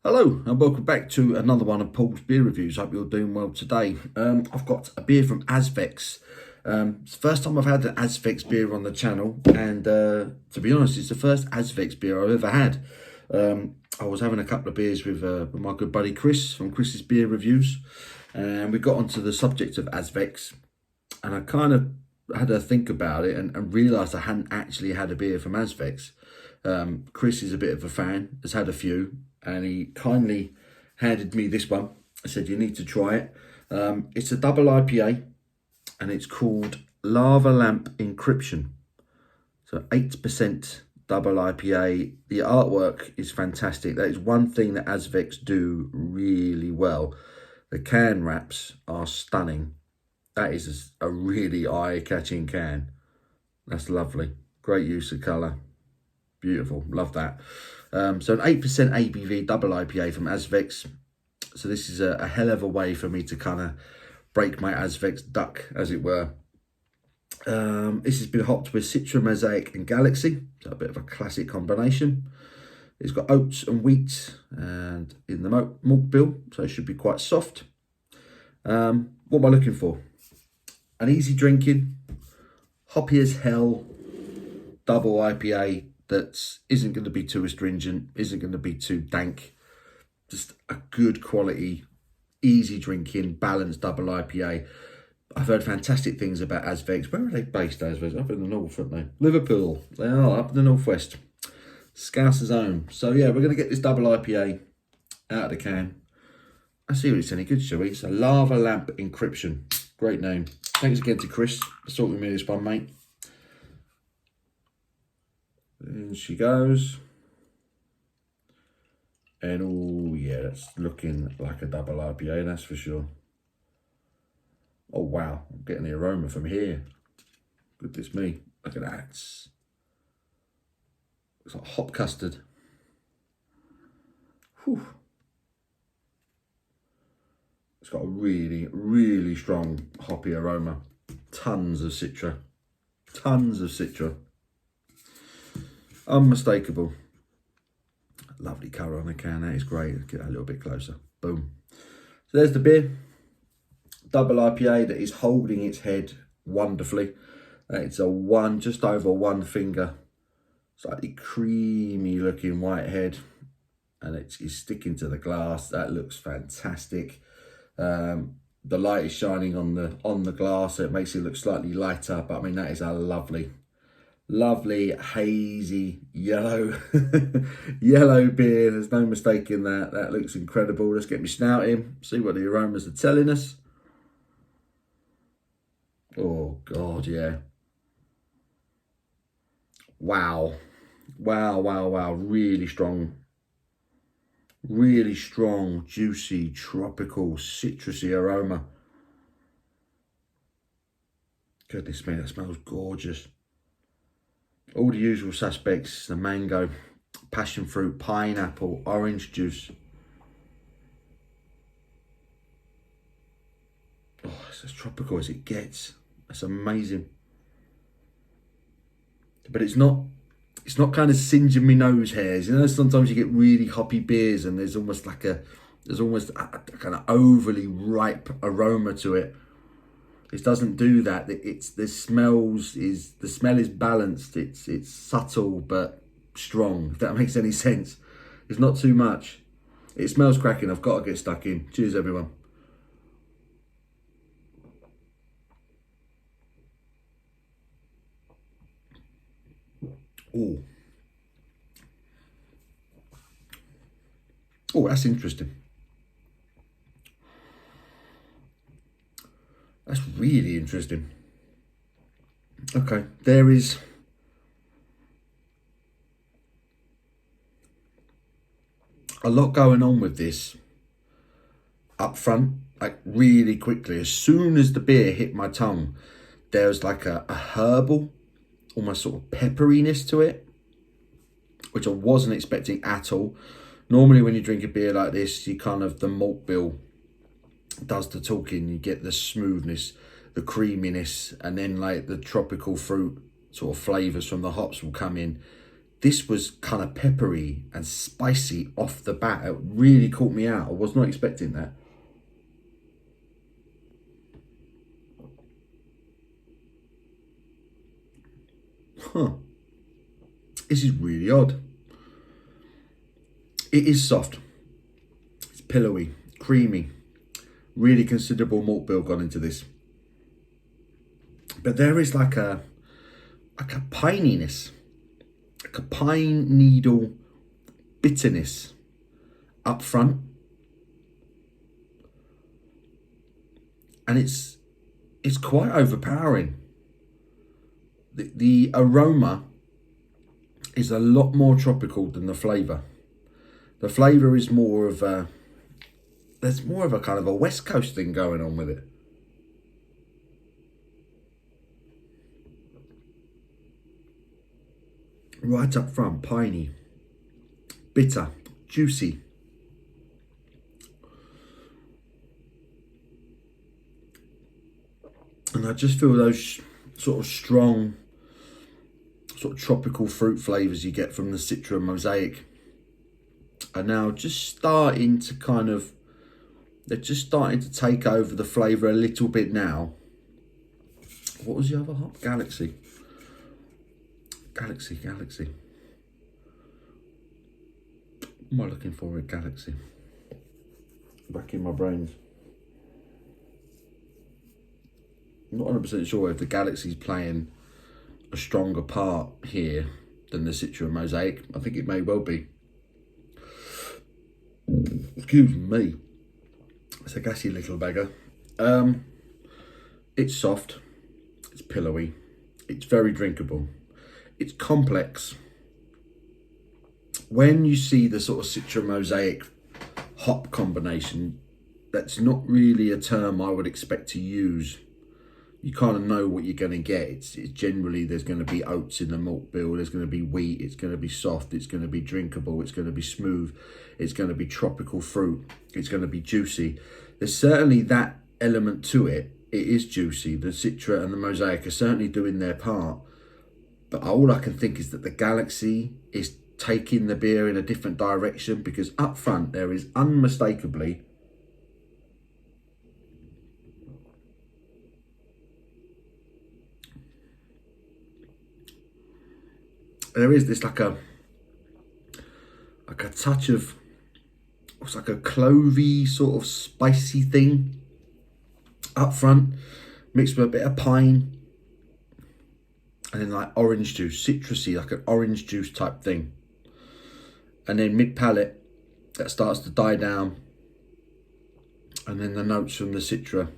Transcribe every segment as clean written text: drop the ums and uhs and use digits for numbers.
Hello and welcome back to another one of Paul's beer reviews. Hope you're doing well today. I've got a beer from Azvex. It's the first time I've had an Azvex beer on the channel, and to be honest, it's the first Azvex beer I've ever had. I was having a couple of beers with my good buddy Chris from Chris's Beer Reviews, and we got onto the subject of Azvex, and I kind of had a think about it and realised I hadn't actually had a beer from Azvex. Chris is a bit of a fan, has had a few, and he kindly handed me this one. I said, you need to try it. It's a double IPA, and it's called Lava Lamp Encryption. So 8% double IPA. The artwork is fantastic. That is one thing that Azvex do really well. The can wraps are stunning. That is a really eye-catching can. That's lovely. Great use of colour. Beautiful. Love that. So an 8% ABV double IPA from Azvex. So this is a hell of a way for me to kind of break my Azvex duck, as it were. This has been hopped with Citra, Mosaic and Galaxy. So a bit of a classic combination. It's got oats and wheat and in the malt bill, so it should be quite soft. What am I looking for? An easy drinking, hoppy as hell, double IPA that isn't going to be too astringent, isn't going to be too dank. Just a good quality, easy drinking, balanced double IPA. I've heard fantastic things about Azvex. Where are they based, Azvex? Up in the north, aren't they? Liverpool. They are, up in the northwest. Scouser's own. So yeah, we're going to get this double IPA out of the can. Let's see if it's any good, shall we? So Lava Lamp Encryption. Great name. Thanks again to Chris for sorting me this one, mate. In she goes. And oh yeah, that's looking like a double IPA, that's for sure. Oh wow, I'm getting the aroma from here. Goodness me, look at that. It's like hop custard. Whew. It's got a really, really strong hoppy aroma. Tons of Citra. Tons of Citra. Unmistakable. Lovely colour on the can, that is great. Let's get that a little bit closer. Boom. So there's the beer. Double IPA that is holding its head wonderfully. It's a just over one finger, slightly creamy looking white head, and it's sticking to the glass. That looks fantastic. The light is shining on the glass, so it makes it look slightly lighter, but I mean, that is a lovely hazy yellow yellow beer. There's no mistaking that. That looks incredible. Let's get me snout in, see what the aromas are telling us. Oh god, yeah. Wow, really strong, juicy, tropical, citrusy aroma. Goodness me, that smells gorgeous. All the usual suspects: the mango, passion fruit, pineapple, orange juice. Oh, it's as tropical as it gets. That's amazing. But it's not kind of singeing me nose hairs. You know, sometimes you get really hoppy beers and there's almost a kind of overly ripe aroma to it. It doesn't do that. The smell is balanced. It's subtle but strong, if that makes any sense. It's not too much. It smells cracking. I've got to get stuck in. Cheers, everyone. Oh. Oh, that's interesting. That's really interesting. Okay, there is a lot going on with this up front, like really quickly. As soon as the beer hit my tongue, there's like a herbal, almost sort of pepperiness to it, which I wasn't expecting at all. Normally when you drink a beer like this, you kind of, the malt bill does the talking. You get the smoothness, the creaminess, and then like the tropical fruit sort of flavours from the hops will come in. this was kind of peppery and spicy off the bat. It really caught me out. I was not expecting that. Huh. This is really odd. It is soft. It's pillowy, creamy. Really considerable malt bill gone into this. But there is like a pininess, like a pine needle bitterness up front. And it's quite overpowering. The aroma is a lot more tropical than the flavour. The flavour is more of a, there's more of a kind of a West Coast thing going on with it. Right up front, piney, bitter, juicy. And I just feel those sort of strong, sort of tropical fruit flavours you get from the Citra Mosaic are now just starting to kind of, they're just starting to take over the flavour a little bit now. What was the other hop? Galaxy. Galaxy. What am I looking for with Galaxy? Back in my brains. I'm not 100% sure if the Galaxy's playing a stronger part here than the Citra Mosaic. I think it may well be. Excuse me. It's a gassy little beggar. It's soft. It's pillowy. It's very drinkable. It's complex. When you see the sort of Citra Mosaic hop combination, that's not really a term I would expect to use. You kind of know what you're going to get. It's generally, there's going to be oats in the malt bill, there's going to be wheat, it's going to be soft, it's going to be drinkable, it's going to be smooth, it's going to be tropical fruit, it's going to be juicy. There's certainly that element to it. It is juicy. The Citra and the Mosaic are certainly doing their part. But all I can think is that the Galaxy is taking the beer in a different direction, because up front there is unmistakably there is this like a touch of, it's like a clovey sort of spicy thing up front, mixed with a bit of pine, and then like orange juice, citrusy, like an orange juice type thing. And then mid palate, that starts to die down, and then the notes from the Citra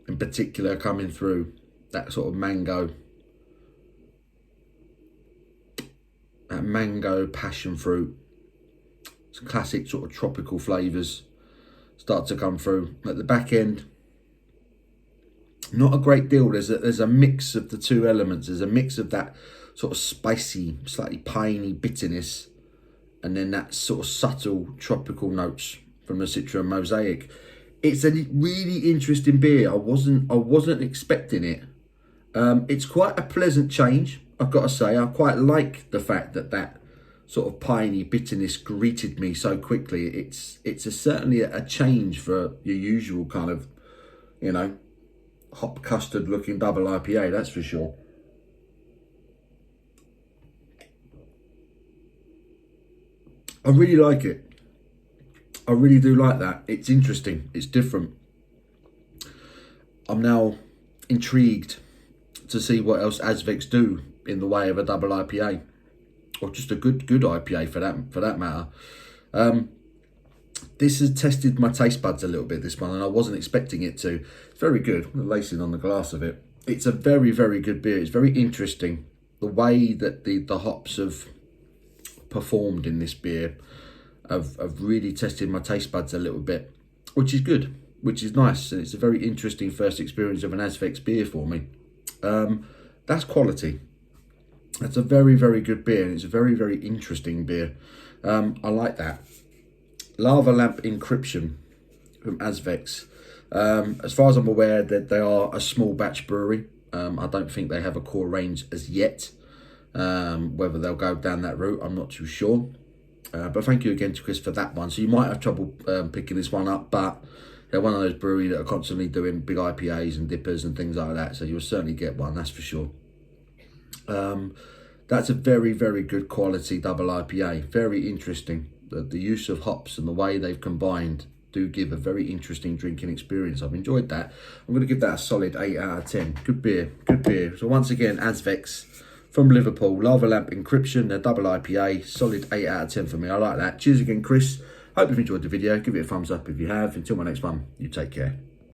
in particular coming through, that sort of mango, that mango passion fruit, some classic sort of tropical flavours start to come through. At the back end, not a great deal. There's a mix of the two elements. There's a mix of that sort of spicy, slightly piney bitterness, and then that sort of subtle tropical notes from the Citra Mosaic. It's a really interesting beer. I wasn't expecting it. It's quite a pleasant change, I've got to say. I quite like the fact that sort of piney bitterness greeted me so quickly. It's certainly a change for your usual kind of, you know, hop custard looking double IPA, that's for sure. I really like it. I really do like that. It's interesting. It's different. I'm now intrigued to see what else Azvex do in the way of a double IPA, or just a good IPA for that matter. This has tested my taste buds a little bit, this one, and I wasn't expecting it to. It's very good. The lacing on the glass of it. It's a very, very good beer. It's very interesting. The way that the hops have performed in this beer have really tested my taste buds a little bit, which is good, which is nice. And it's a very interesting first experience of an Azvex beer for me. That's quality. That's a very, very good beer, and it's a very, very interesting beer. I like that. Lava Lamp Encryption from Azvex. As far as I'm aware, that they are a small batch brewery. I don't think they have a core range as yet. Whether they'll go down that route, I'm not too sure. But thank you again to Chris for that one. So you might have trouble picking this one up, but they're one of those breweries that are constantly doing big IPAs and dippers and things like that. So you'll certainly get one, that's for sure. That's a very, very good quality double IPA. Very interesting. The use of hops and the way they've combined do give a very interesting drinking experience. I've enjoyed that. I'm going to give that a solid 8 out of 10. Good beer, good beer. So once again, Azvex from Liverpool, Lava Lamp Encryption, their double IPA, solid 8 out of 10 for me. I like that. Cheers again, Chris. Hope you've enjoyed the video. Give it a thumbs up if you have. Until my next one, you take care.